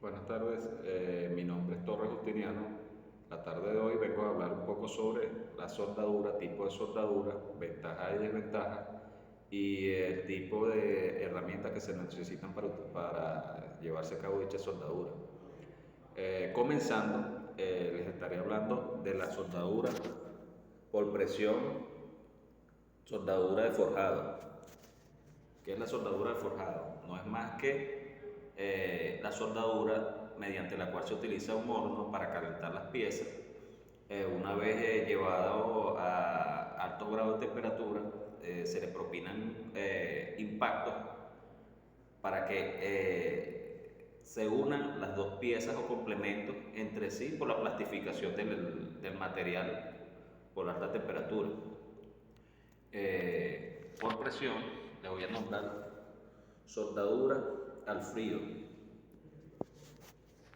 Buenas tardes, mi nombre es Torres Justiniano. La tarde de hoy vengo a hablar un poco sobre la soldadura, tipo de soldadura, ventajas y desventajas y el tipo de herramientas que se necesitan para llevarse a cabo dicha soldadura. Comenzando, les estaré hablando de la soldadura por presión, soldadura de forjado. ¿Qué es la soldadura de forjado? No es más que la soldadura mediante la cual se utiliza un horno para calentar las piezas. Una vez llevado a alto grado de temperatura, se le propinan impactos para que se unan las dos piezas o complementos entre sí por la plastificación del material por alta temperatura. Por presión, le voy a nombrar soldadura al frío.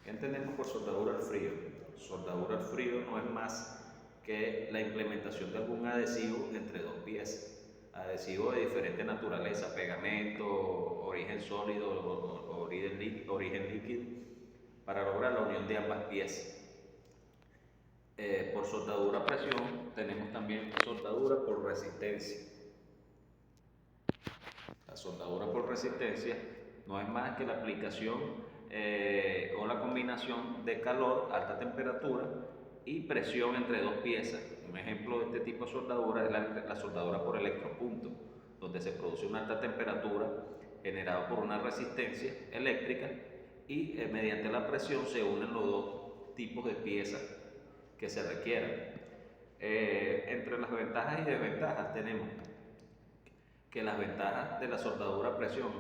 ¿Qué entendemos por soldadura al frío? Soldadura al frío no es más que la implementación de algún adhesivo entre dos piezas. Adhesivo de diferente naturaleza, pegamento, origen sólido o origen líquido, para lograr la unión de ambas piezas. Por soldadura a presión tenemos también soldadura por resistencia. La soldadura por resistencia no es más que la aplicación o la combinación de calor, alta temperatura y presión entre dos piezas. Un ejemplo de este tipo de soldadura es la soldadura por electropunto, donde se produce una alta temperatura generada por una resistencia eléctrica y mediante la presión se unen los dos tipos de piezas que se requieran. Entre las ventajas y desventajas tenemos que las ventajas de la soldadura a presión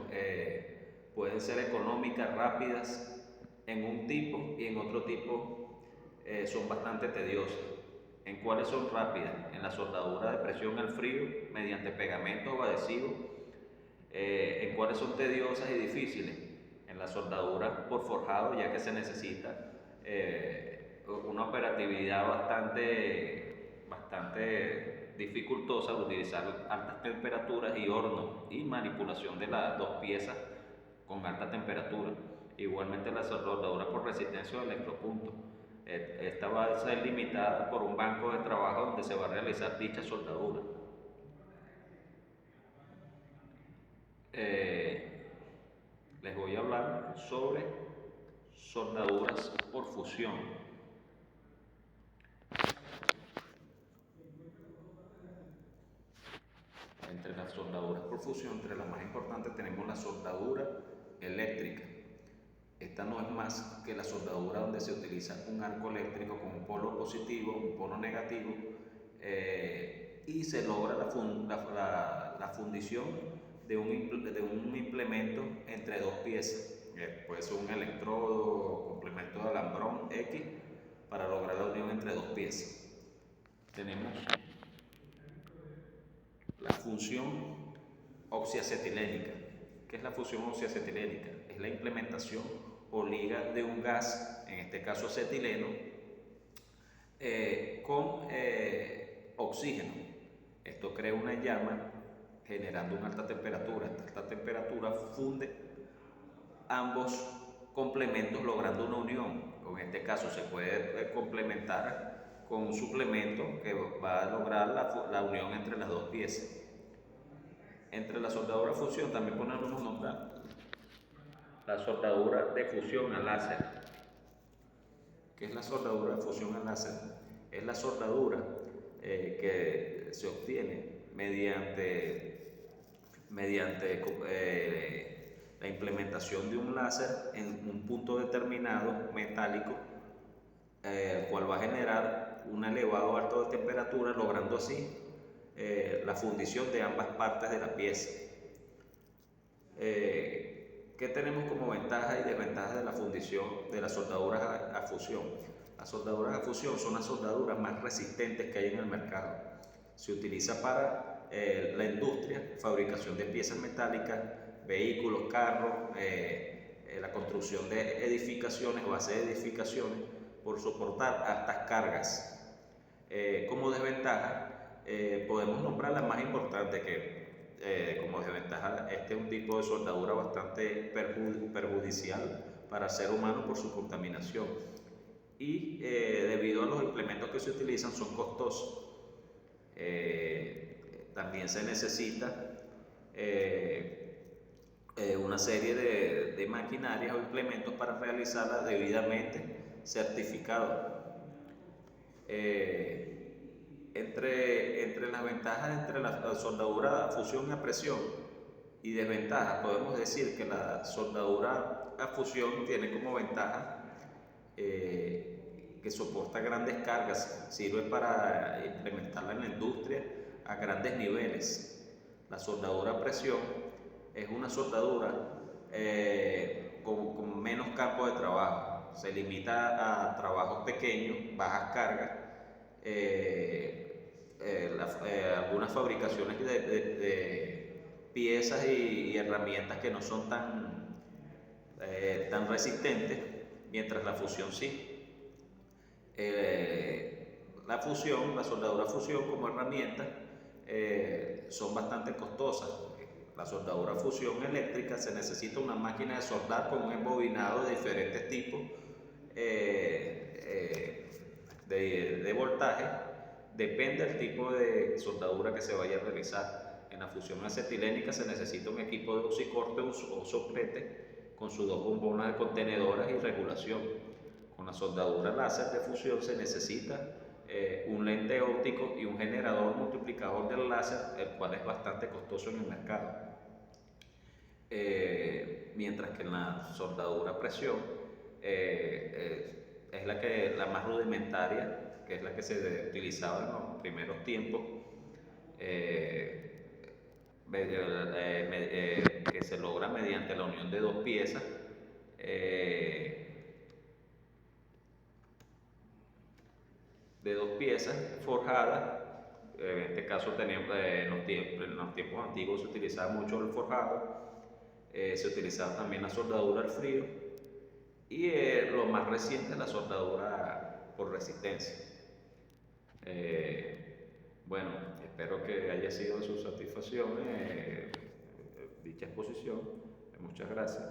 pueden ser económicas, rápidas en un tipo y en otro tipo son bastante tediosas. ¿En cuáles son rápidas? En la soldadura de presión al frío mediante pegamento o adhesivo. ¿En cuáles son tediosas y difíciles? En la soldadura por forjado, ya que se necesita una operatividad bastante dificultosa al utilizar altas temperaturas y hornos y manipulación de las dos piezas con alta temperatura. Igualmente la soldadura por resistencia o electropunto. Esta va a ser limitada por un banco de trabajo donde se va a realizar dicha soldadura. Les voy a hablar sobre soldaduras por fusión. Entre las soldaduras por fusión, entre las más importantes tenemos la soldadura eléctrica. Esta no es más que la soldadura donde se utiliza un arco eléctrico con un polo positivo, un polo negativo, y se logra la fundición de un implemento entre dos piezas. Puede ser un electrodo o complemento de alambrón X para lograr la unión entre dos piezas. Tenemos la función oxiacetilénica. ¿Qué es la función oxiacetilénica? Es la implementación o liga de un gas, en este caso acetileno, con oxígeno. Esto crea una llama generando una alta temperatura. Esta alta temperatura funde ambos complementos logrando una unión. En este caso se puede complementar con un suplemento que va a lograr la unión entre las dos piezas. Entre la soldadura a fusión también podemos nombrar la soldadura de fusión al láser. ¿Qué es la soldadura de fusión al láser? Es la soldadura que se obtiene mediante la implementación de un láser en un punto determinado metálico, el cual va a generar un elevado alto de temperatura, logrando así la fundición de ambas partes de la pieza. ¿Qué tenemos como ventajas y desventajas de la fundición de las soldaduras a fusión? Las soldaduras a fusión son las soldaduras más resistentes que hay en el mercado. Se utiliza para la industria, fabricación de piezas metálicas, vehículos, carros, la construcción de edificaciones, bases de edificaciones, por soportar altas cargas. Como desventaja, podemos nombrar la más importante como desventaja, este es un tipo de soldadura bastante perjudicial para el ser humano por su contaminación. Y debido a los implementos que se utilizan son costosos. También se necesita una serie de maquinarias o implementos para realizarla debidamente certificados. Entre las ventajas entre la soldadura a fusión y a presión y desventajas, podemos decir que la soldadura a fusión tiene como ventaja que soporta grandes cargas, sirve para implementarla en la industria a grandes niveles. La soldadura a presión es una soldadura con menos campo de trabajo, se limita a trabajos pequeños, bajas cargas, algunas fabricaciones de piezas y herramientas que no son tan resistentes, mientras la fusión sí. La soldadura a fusión como herramienta son bastante costosas. La soldadura a fusión eléctrica se necesita una máquina de soldar con un embobinado de diferentes tipos de voltaje. Depende del tipo de soldadura que se vaya a realizar. En la fusión acetilénica se necesita un equipo de oxicorte o soplete con sus dos bombonas de contenedoras y regulación. Con la soldadura láser de fusión se necesita un lente óptico y un generador multiplicador del láser, el cual es bastante costoso en el mercado. Mientras que en la soldadura a presión es la más rudimentaria, que es la que se utilizaba en los primeros tiempos, que se logra mediante la unión de dos piezas forjadas. En este caso en los tiempos antiguos se utilizaba mucho el forjado, se utilizaba también la soldadura al frío y lo más reciente la soldadura por resistencia. Bueno, espero que haya sido de su satisfacción dicha exposición. Muchas gracias.